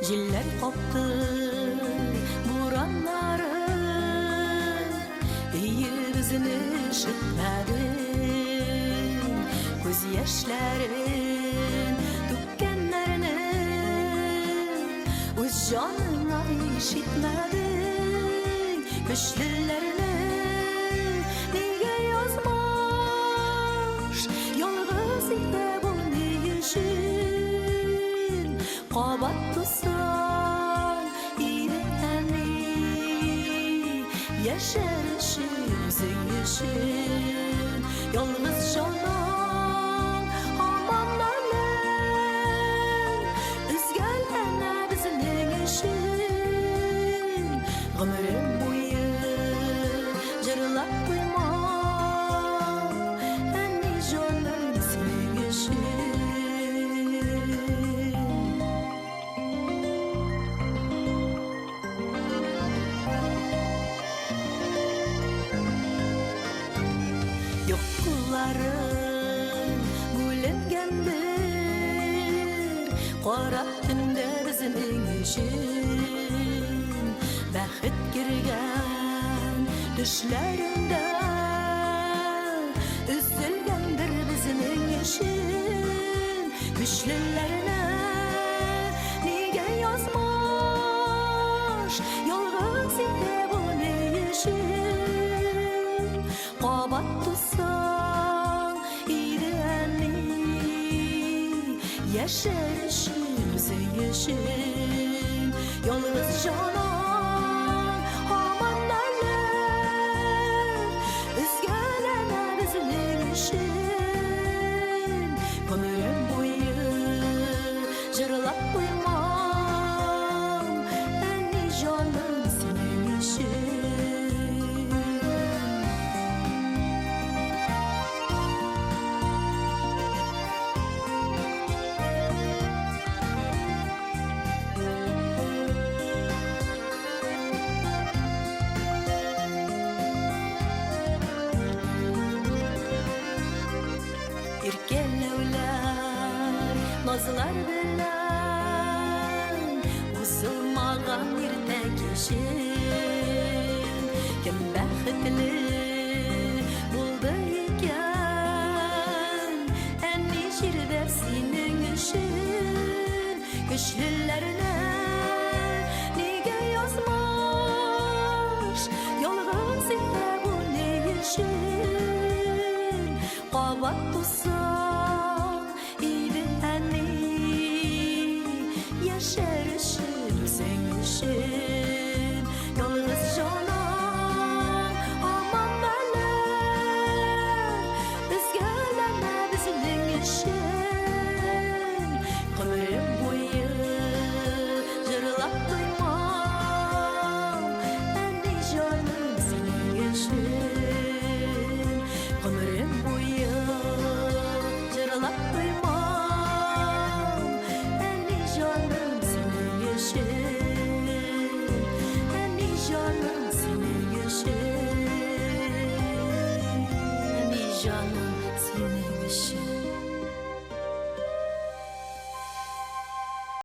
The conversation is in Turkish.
Jiller koptu buranları, yüzünü ışıtmadı. Göz yaşların dükkanlarını öz canına işitmedin. Köşklerini niye yazmış yalnız ite bunu yüzün. Qabat tutsan iğrenli yaşarışın yüzün. Yalnız canan amanlarla üzgünlene bizning işin. Ömrüm boyu jırlap koymam enni canım sening işin. Yoklarım gülengendir, qara tünde bizning işin. Baxit kirgan düşlerimde üzülgendir bizning işin. Güçlülerine niye yazmış yalnız ite bunu işin. Qabat tutsan iğrenli yaşarışın yüzün. Yalnız canan amanlarla üzgünlene bizning işin. Ömrüm boyu jırlap koymam enni canım sening işin. Erkelevler, nazlar bilen Usulmagan yirtek işin. Kim baxtli buldu ekan enni jirde sening işin. Güçlülerine niye yazmış yalnız ite bunu işin. Qabat tutsan